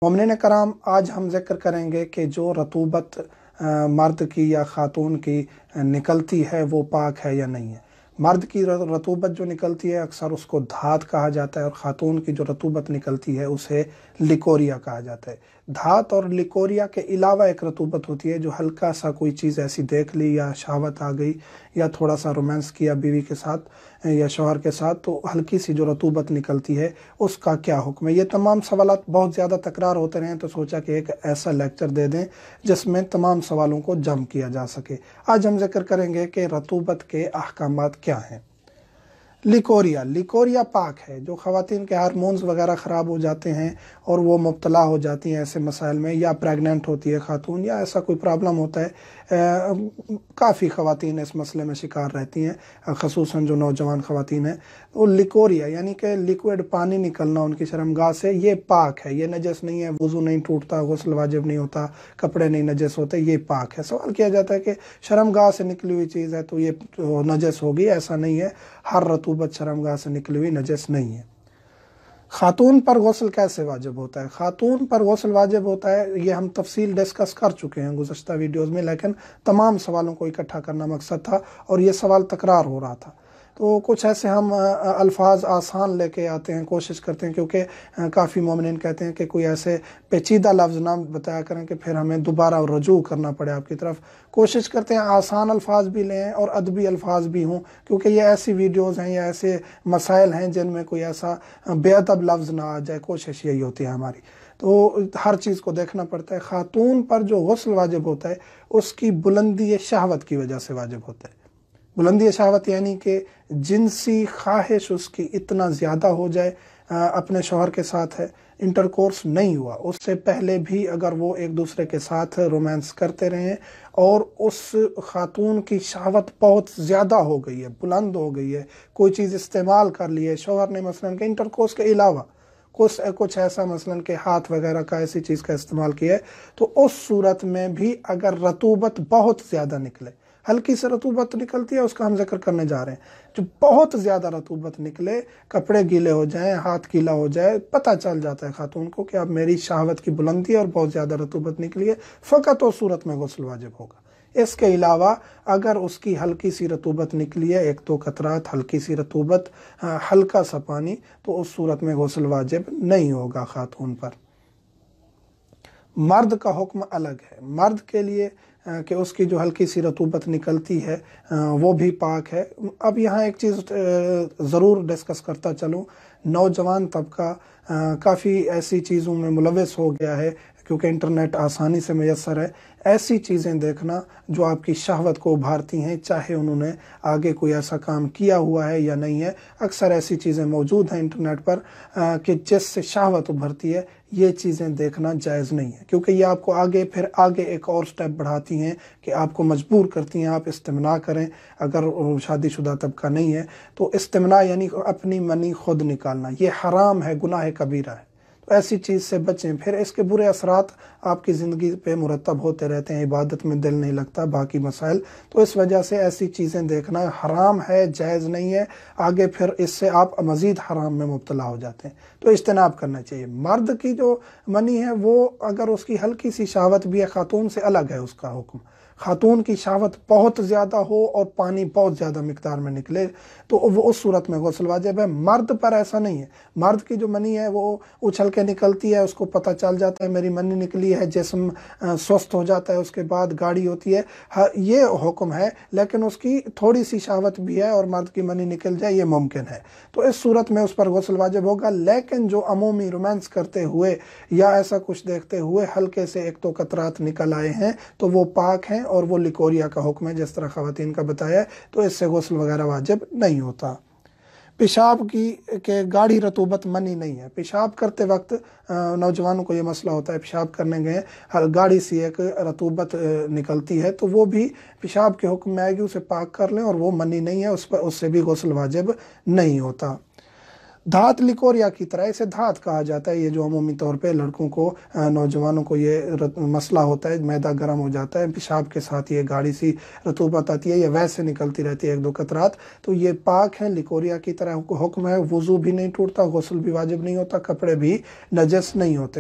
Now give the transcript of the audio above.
मोमिनीन कराम, आज हम जिक्र करेंगे कि जो रतूबत मर्द की या ख़ातून की निकलती है वो पाक है या नहीं है। मर्द की रतूबत जो निकलती है अक्सर उसको धात कहा जाता है, और ख़ातून की जो रतूबत निकलती है उसे लिकोरिया कहा जाता है। धात और लिकोरिया के अलावा एक रतूबत होती है जो हल्का सा कोई चीज़ ऐसी देख ली या शहावत आ गई या थोड़ा सा रोमांस किया बीवी के साथ या शौहर के साथ, तो हल्की सी जो रतूबत निकलती है उसका क्या हुक्म है। ये तमाम सवालात बहुत ज़्यादा तकरार होते रहे तो सोचा कि एक ऐसा लेक्चर दे दें जिसमें तमाम सवालों को जम किया जा सके। आज हम जिक्र करेंगे कि रतूबत के अहकामात क्या हैं। लिकोरिया पाक है। जो ख़वातीन के हार्मोन्स वगैरह ख़राब हो जाते हैं और वो मुब्तला हो जाती हैं ऐसे मसाइल में, या प्रेगनेंट होती है खातून या ऐसा कोई प्रॉब्लम होता है, काफ़ी ख़वातीन इस मसले में शिकार रहती हैं, ख़ुसूसन जो नौजवान ख़वातीन हैं। वो लिकोरिया यानी कि लिक्विड पानी निकलना उनकी शर्मगाह से, ये पाक है, ये नजस नहीं है। वज़ू नहीं टूटता, गुस्ल वाजिब नहीं होता, कपड़े नहीं नजस होते, ये पाक है। सवाल किया जाता है कि शर्मगाह से निकली हुई चीज़ है तो ये नजस होगी। ऐसा नहीं है, हर रतूबत शर्मगाह से निकली हुई नजस नहीं है। खातून पर गुस्ल कैसे वाजिब होता है? खातून पर गुस्ल वाजिब होता है, ये हम तफसील डिस्कस कर चुके हैं गुज़श्ता वीडियोज़ में, लेकिन तमाम सवालों को इकट्ठा करना मकसद था और ये सवाल तकरार हो रहा था। तो कुछ ऐसे हम अल्फाज आसान लेके आते हैं, कोशिश करते हैं, क्योंकि काफ़ी मोमिनीन कहते हैं कि कोई ऐसे पेचीदा लफ्ज़ ना बताया करें कि फिर हमें दोबारा रजू करना पड़े आपकी तरफ। कोशिश करते हैं आसान अल्फाज भी लें और अदबी अल्फाज भी हों, क्योंकि ये ऐसी वीडियोज़ हैं या ऐसे मसाइल हैं जिनमें कोई ऐसा बेअदब लफ्ज़ ना आ जाए। कोशिश यही होती है हमारी, तो हर चीज़ को देखना पड़ता है। ख़ातून पर जो गुस्ल वाजिब होता है उसकी बुलंदी शहवत की वजह से वाजिब होता है। बुलंदी शहावत यानी कि जिनसी ख्वाहिश उसकी इतना ज़्यादा हो जाए, अपने शौहर के साथ है, इंटरकोर्स नहीं हुआ, उससे पहले भी अगर वो एक दूसरे के साथ रोमांस करते रहे और उस खातून की शहावत बहुत ज़्यादा हो गई है, बुलंद हो गई है, कोई चीज़ इस्तेमाल कर ली है शौहर ने, मसलन के इंटरकोर्स के अलावा कुछ ऐसा मसलन के हाथ वगैरह का ऐसी चीज़ का इस्तेमाल किया है, तो उस सूरत में भी अगर रतूबत बहुत ज़्यादा निकले, हल्की से रतूबत निकलती है उसका हम जिक्र करने जा रहे हैं, जो बहुत ज़्यादा रतूबत निकले, कपड़े गीले हो जाएं, हाथ गीला हो जाए, पता चल जाता है खातून को कि अब मेरी शहावत की बुलंदी है और बहुत ज़्यादा रतूबत निकली है, फ़कत उस सूरत में गुस्ल वाजिब होगा। इसके अलावा अगर उसकी हल्की सी रतूबत निकली है, एक दो कतरात हल्की सी रतूबत, हल्का सा पानी, तो उस सूरत में गुस्ल वाजिब नहीं होगा खातून पर। मर्द का हुक्म अलग है। मर्द के लिए कि उसकी जो हल्की सी रतूबत निकलती है वो भी पाक है। अब यहाँ एक चीज़ ज़रूर डिस्कस करता चलूँ, नौजवान तबका काफ़ी ऐसी चीज़ों में मुलविस हो गया है क्योंकि इंटरनेट आसानी से मैसर है। ऐसी चीज़ें देखना जो आपकी शहवत को उभारती हैं, चाहे उन्होंने आगे कोई ऐसा काम किया हुआ है या नहीं है, अक्सर ऐसी चीज़ें मौजूद हैं इंटरनेट पर कि जिससे शहवत उभरती है। ये चीज़ें देखना जायज़ नहीं है, क्योंकि ये आपको फिर आगे एक और स्टेप बढ़ाती हैं कि आपको मजबूर करती हैं आप इस्तिमना करें। अगर शादीशुदा तबका नहीं है तो इस्तिमना यानी अपनी मनी खुद निकालना, ये हराम है, गुनाह कबीरा है। तो ऐसी चीज़ से बचें, फिर इसके बुरे असरात आपकी ज़िंदगी पे मुरतब होते रहते हैं, इबादत में दिल नहीं लगता, बाकी मसाइल। तो इस वजह से ऐसी चीज़ें देखना हराम है, जायज़ नहीं है। आगे फिर इससे आप मज़ीद हराम में मुब्तला हो जाते हैं, तो इज्तनाब करना चाहिए। मर्द की जो मनी है वो अगर उसकी हल्की सी शहावत भी है, खातून से अलग है उसका हुक्म। खातून की शहावत बहुत ज़्यादा हो और पानी बहुत ज़्यादा मिकदार में निकले तो वो उस सूरत में गुस्ल वाजिब है। मर्द पर ऐसा नहीं है। मर्द की जो मनी है वो उछल के निकलती है, उसको पता चल जाता है मेरी मनी निकली है, जिस्म स्वस्थ हो जाता है, उसके बाद गाड़ी होती है, ये हुक्म है। लेकिन उसकी थोड़ी सी शहावत भी है और मर्द की मनी निकल जाए, ये मुमकिन है, तो इस सूरत में उस पर गुस्ल वाजिब होगा। लेकिन जो अमूमी रोमांस करते हुए या ऐसा कुछ देखते हुए हल्के से एक दो कतरात निकल आए हैं तो वो पाक हैं और वो लिकोरिया का हुक्म है जिस तरह ख़वातीन का बताया है, तो इससे गुस्ल वगैरह वाजिब नहीं होता। पेशाब की के गाढ़ी रतूबत मनी नहीं है। पेशाब करते वक्त नौजवानों को ये मसला होता है, पेशाब करने गए गाढ़ी सी एक रतूबत निकलती है तो वो भी पेशाब के हुक्म में आएगी, उसे पाक कर लें और वो मनी नहीं है, उस पर उससे भी गुस्ल वाजिब नहीं होता। धात लिकोरिया की तरह इसे धात कहा जाता है। ये जो अमूमी तौर पे लड़कों को, नौजवानों को ये मसला होता है, मैदा गर्म हो जाता है, पेशाब के साथ ये गाढ़ी सी रतूबत आती है, ये वैसे निकलती रहती है एक दो कतरात, तो ये पाक है, लिकोरिया की तरह हुक्म है। वुज़ू भी नहीं टूटता, गुस्ल भी वाजिब नहीं होता, कपड़े भी नजस नहीं होते।